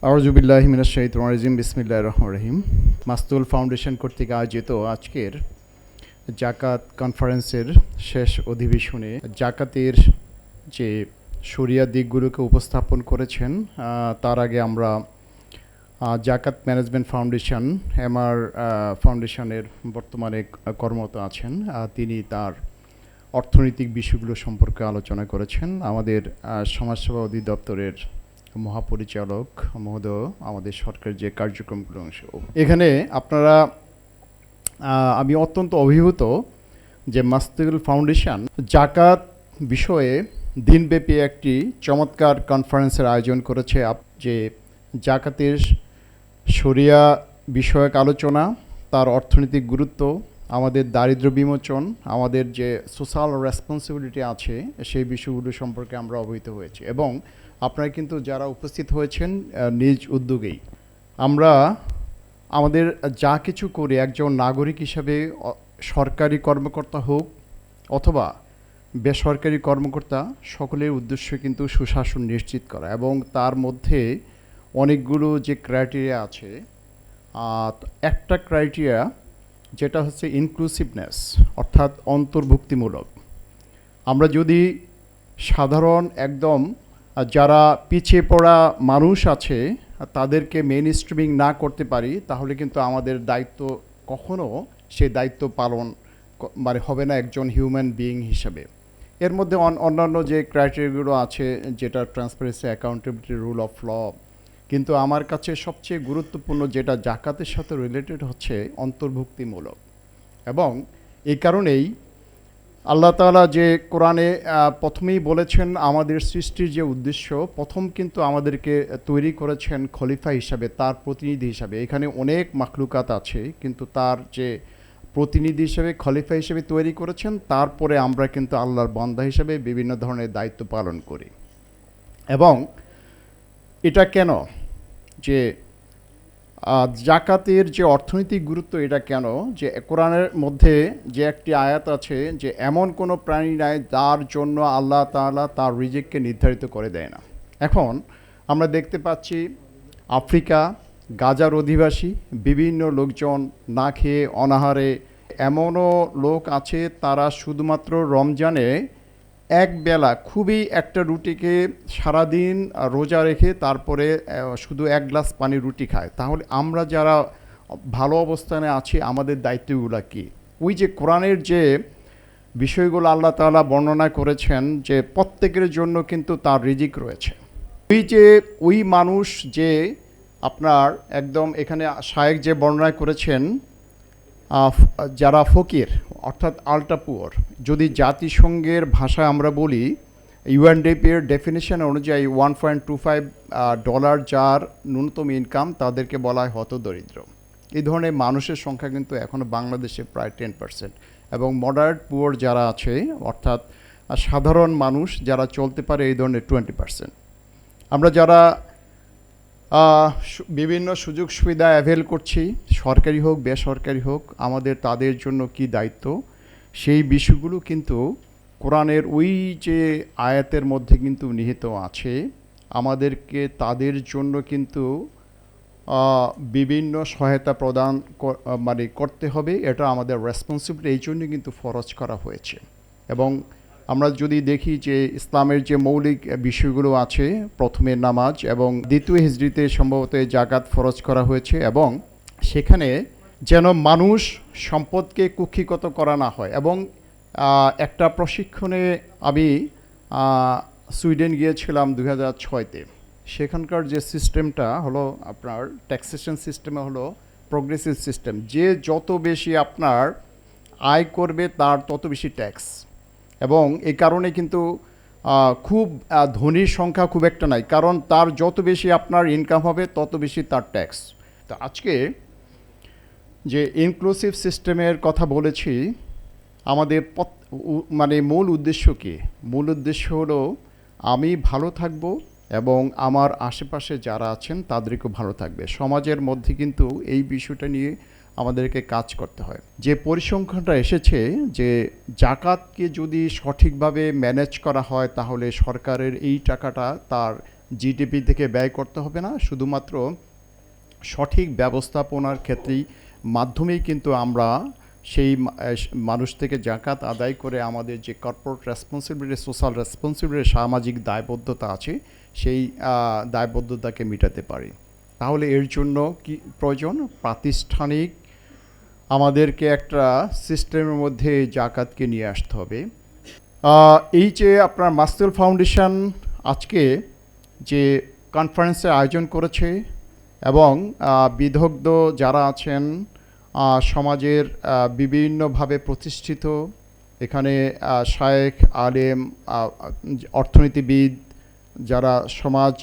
আউযুবিল্লাহি মিনাশ শাইতানির রাজিম বিসমিল্লাহির রহমানির রহিম। মাসতুল ফাউন্ডেশন কর্তৃক আয়োজিত আজকের জাকাত কনফারেন্সের শেষ অধিবেশনে জাকাতের যে শরিয়া দিকগুলোকে উপস্থাপন করেছেন, তার আগে আমরা জাকাত ম্যানেজমেন্ট ফাউন্ডেশন এমআর ফাউন্ডেশনের বর্তমানে কর্মরত আছেন, তিনি তার অর্থনৈতিক বিষয়গুলো সম্পর্কে আলোচনা করেছেন। আমাদের সমাজসেবা অধিদপ্তরের মহাপরিচালক মহোদয় আমাদের সরকারের যে কার্যক্রমগুলো অংশ এখানে আপনারা আমি অত্যন্ত অভিভূত যে মাসতুল ফাউন্ডেশন জাকাত বিষয়ে দিনব্যাপী একটি চমৎকার কনফারেন্সের আয়োজন করেছে। যে জাকাতের শরিয়া বিষয়ক আলোচনা, তার অর্থনৈতিক গুরুত্ব, আমাদের দারিদ্র্য বিমোচন, আমাদের যে সোশ্যাল রেসপন্সিবিলিটি আছে সেই বিষয়গুলো সম্পর্কে আমরা অবহিত হয়েছি। এবং আপনারা কিন্তু যারা উপস্থিত হয়েছেন নিজ উদ্যোগেই, আমরা আমাদের যা কিছু করি একজন নাগরিক হিসাবে, সরকারি কর্মকর্তা হোক অথবা বেসরকারি কর্মকর্তা, সকলের উদ্দেশ্য কিন্তু সুশাসন নিশ্চিত করা। এবং তার মধ্যে অনেকগুলো যে ক্রাইটেরিয়া আছে, একটা ক্রাইটেরিয়া যেটা হচ্ছে ইনক্লুসিভনেস, অর্থাৎ অন্তর্ভুক্তিমূলক। আমরা যদি সাধারণ একদম যারা পিছিয়ে পড়া মানুষ আছে তাদেরকে মেইন স্ট্রিমিং না করতে পারি, তাহলে কিন্তু আমাদের দায়িত্ব কখনো সেই দায়িত্ব পালন হবে না একজন হিউম্যান বিইং হিসাবে। এর মধ্যে অন্যান্য যে ক্রাইটেরিয়াগুলো আছে, যেটা transparency, accountability, rule of law, কিন্তু আমার কাছে সবচেয়ে গুরুত্বপূর্ণ যেটা জাকাতের সাথে রিলেটেড হচ্ছে অন্তর্ভুক্তিমূলক। এবং এই কারণেই আল্লাহ তাআলা যে কোরআনে প্রথমেই বলেছেন আমাদের সৃষ্টির যে উদ্দেশ্য, প্রথম কিন্তু আমাদেরকে তৈরি করেছেন খলিফা হিসাবে, তার প্রতিনিধি হিসাবে। এখানে অনেক মাখলুকাত আছে, কিন্তু তার যে প্রতিনিধি হিসেবে, খলিফা হিসেবে তৈরি করেছেন। তারপরে আমরা কিন্তু আল্লাহর বান্দা হিসেবে বিভিন্ন ধরনের দায়িত্ব পালন করি। এবং এটা কেন যে জাকাতের যে অর্থনৈতিক গুরুত্ব, এটা কেন যে কোরআনের মধ্যে যে একটি আয়াত আছে যে এমন কোনো প্রাণী নাই যার জন্য আল্লাহ তাআলা তার রিজিককে নির্ধারিত করে দেয় না। এখন আমরা দেখতে পাচ্ছি আফ্রিকা, গাজার অধিবাসী বিভিন্ন লোকজন না খেয়ে অনাহারে, এমনও লোক আছে তারা শুধুমাত্র রমজানে এক বেলা খুবই একটা রুটিকে সারাদিন রোজা রেখে তারপরে শুধু এক গ্লাস পানি রুটি খায়। তাহলে আমরা যারা ভালো অবস্থানে আছি, আমাদের দায়িত্বগুলো কী? ওই যে কোরআনের যে বিষয়গুলো আল্লাহ তাআলা বর্ণনা করেছেন যে প্রত্যেকের জন্য কিন্তু তার রিজিক রয়েছে। ওই মানুষ যে আপনার একদম এখানে শায়েখ যে বর্ণনা করেছেন, যারা ফকির অর্থাৎ আল্ট্রা পুয়ার, যদি জাতিসংঘের ভাষায় আমরা বলি, ইউএনডিপির ডেফিনেশন অনুযায়ী $1.25 যার ন্যূনতম ইনকাম, তাদেরকে বলা হয় হতদরিদ্র। এই ধরনের মানুষের সংখ্যা কিন্তু এখনও বাংলাদেশে প্রায় 10%। এবং মডারেট পুয়ার যারা আছে, অর্থাৎ সাধারণ মানুষ যারা চলতে পারে, এই ধরনের 20%। আমরা যারা বিভিন্ন সুযোগ সুবিধা অ্যাভেল করছি, সরকারি হোক বেসরকারি হোক, আমাদের তাদের জন্য কি দায়িত্ব, সেই বিষয়গুলো কিন্তু কোরআনের ওই যে আয়াতের মধ্যে কিন্তু নিহিত আছে। আমাদেরকে তাদের জন্য কিন্তু বিভিন্ন সহায়তা প্রদান করতে হবে। এটা আমাদের রেসপন্সিবিলিটি, এই জন্য কিন্তু ফরজ করা হয়েছে। এবং আমরা যদি দেখি যে ইসলামের যে মৌলিক বিষয়গুলো আছে, প্রথমে নামাজ এবং দ্বিতীয় হিজরিতে সম্ভবত জাকাত ফরজ করা হয়েছে। এবং সেখানে যেন মানুষ সম্পদকে কুক্ষিগত করা না হয়। এবং একটা প্রশিক্ষণে আমি সুইডেন গিয়েছিলাম 2006-তে। সেখানকার যে সিস্টেমটা হলো আপনার ট্যাক্সেশন সিস্টেমে হলো প্রোগ্রেসিভ সিস্টেম, যে যত বেশি আপনার আয় করবে তার তত বেশি ট্যাক্স। এবং এই কারণে কিন্তু খুব ধনীর সংখ্যা খুব একটা নাই, কারণ তার যত বেশি আপনার ইনকাম হবে তত বেশি তার ট্যাক্স। তো আজকে যে ইনক্লুসিভ সিস্টেমের কথা বলেছি, আমাদের মূল উদ্দেশ্য কী? মূল উদ্দেশ্য হলো আমি ভালো থাকব এবং আমার আশেপাশে যারা আছেন তাদেরকেও ভালো থাকবে। সমাজের মধ্যে কিন্তু এই বিষয়টা নিয়ে আমাদেরকে কাজ করতে হয়। যে পরিসংখ্যানটা এসেছে যে জাকাতকে যদি সঠিকভাবে ম্যানেজ করা হয়, তাহলে সরকারের এই টাকাটা তার জিডিপি থেকে ব্যয় করতে হবে না, শুধুমাত্র সঠিক ব্যবস্থাপনার ক্ষেত্রেই মাধ্যমেই কিন্তু আমরা সেই মানুষ থেকে জাকাত আদায় করে আমাদের যে কর্পোরেট রেসপন্সিবিলিটি, সোশ্যাল রেসপন্সিবিলিটি, সামাজিক দায়বদ্ধতা আছে সেই দায়বদ্ধতাকে মেটাতে পারি। তাহলে এর জন্য কি প্রয়োজন? প্রাতিষ্ঠানিক আমাদেরকে একটা সিস্টেমের মধ্যে জাকাতকে নিয়ে আসতে হবে। এই যে আপনার মাস্তুল ফাউন্ডেশন আজকে যে কনফারেন্সের আয়োজন করেছে এবং বিদগ্ধ যারা আছেন সমাজের বিভিন্নভাবে প্রতিষ্ঠিত, এখানে শায়েখ, আলেম, অর্থনীতিবিদ, যারা সমাজ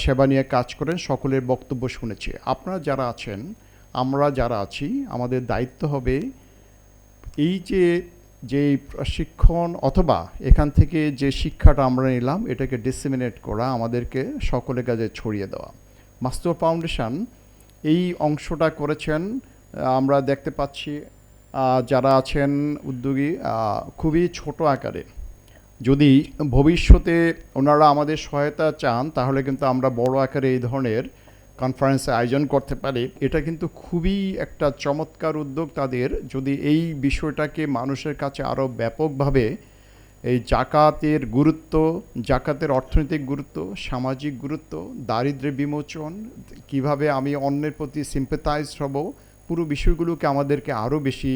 সেবা নিয়ে কাজ করেন, সকলের বক্তব্য শুনেছি। আপনারা যারা আছেন, আমরা যারা আছি, আমাদের দায়িত্ব হবে এই যে প্রশিক্ষণ অথবা এখান থেকে যে শিক্ষাটা আমরা নিলাম এটাকে ডিসেমিনেট করা, আমাদেরকে সকলের কাছে ছড়িয়ে দেওয়া। মাস্তুল ফাউন্ডেশন এই অংশটা করেছেন। আমরা দেখতে পাচ্ছি যারা আছেন উদ্যোগী খুবই ছোট আকারে। যদি ভবিষ্যতে ওনারা আমাদের সহায়তা চান তাহলে কিন্তু আমরা বড় আকারে এই ধরনের কনফারেন্সে আয়োজন করতে পারি। এটা কিন্তু খুবই একটা চমৎকার উদ্যোগ তাদের, যদি এই বিষয়টাকে মানুষের কাছে আরও ব্যাপকভাবে এই জাকাতের গুরুত্ব, জাকাতের অর্থনৈতিক গুরুত্ব, সামাজিক গুরুত্ব, দারিদ্র্য বিমোচন, কিভাবে আমি অন্যের প্রতি সিম্পেথাইজ হব, পুরো বিষয়গুলোকে আমাদেরকে আরও বেশি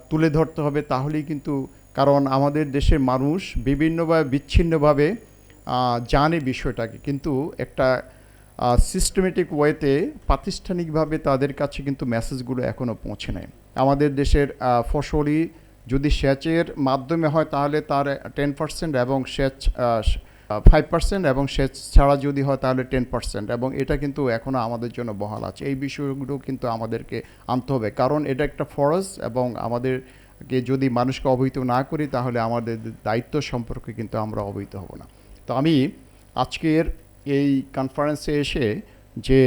তুলে ধরতে হবে। তাহলেই কিন্তু, কারণ আমাদের দেশের মানুষ বিভিন্নভাবে বিচ্ছিন্নভাবে জানে বিষয়টাকে, কিন্তু একটা সিস্টেমেটিক ওয়েতে প্রাতিষ্ঠানিকভাবে তাদের কাছে কিন্তু মেসেজগুলো এখনও পৌঁছে নেয়। আমাদের দেশের ফসলি যদি সেচের মাধ্যমে হয় তাহলে তার 10% এবং সেচ 5% এবং সেচ ছাড়া যদি হয় তাহলে 10%, এবং এটা কিন্তু এখনও আমাদের জন্য বহাল আছে। এই বিষয়গুলো কিন্তু আমাদেরকে আনতে হবে, কারণ এটা একটা ফরজ, এবং আমাদেরকে যদি মানুষকে অবহিত না করি তাহলে আমাদের দায়িত্ব সম্পর্কে কিন্তু আমরা অবহিত হব না। তো আমি আজকের এই কনফারেন্সে এসে যে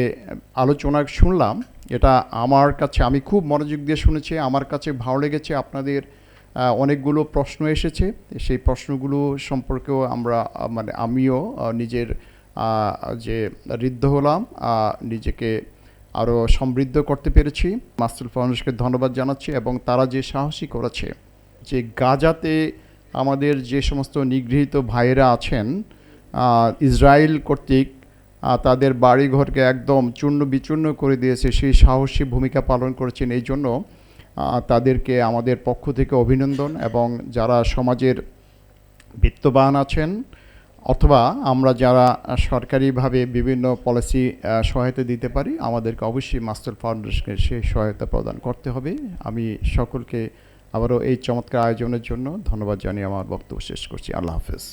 আলোচনা শুনলাম, এটা আমার কাছে, আমি খুব মনোযোগ দিয়ে শুনেছি, আমার কাছে ভালো লেগেছে। আপনাদের অনেকগুলো প্রশ্ন এসেছে, সেই প্রশ্নগুলো সম্পর্কেও আমিও নিজের যে ঋদ্ধ হলাম, নিজেকে আরও সমৃদ্ধ করতে পেরেছি। মাস্তুল ফাউন্ডেশনকে ধন্যবাদ জানাচ্ছি, এবং তারা যে সাহসী করেছে যে গাজাতে আমাদের যে সমস্ত নিগৃহীত ভাইয়েরা আছেন, ইসরায়েল কর্তৃক তাদের বাড়িঘরকে একদম চূর্ণ বিচূর্ণ করে দিয়েছে, সেই সাহসী ভূমিকা পালন করেছেন। এই জন্য তাদেরকে আমাদের পক্ষ থেকে অভিনন্দন। এবং যারা সমাজের বিত্তবান আছেন অথবা আমরা যারা সরকারিভাবে বিভিন্ন পলিসি সহায়তা দিতে পারি, আমাদেরকে অবশ্যই মাস্তুল ফাউন্ডেশনকে সেই সহায়তা প্রদান করতে হবে। আমি সকলকে আবারও এই চমৎকার আয়োজনের জন্য ধন্যবাদ জানিয়ে আমার বক্তব্য শেষ করছি। আল্লাহ হাফেজ।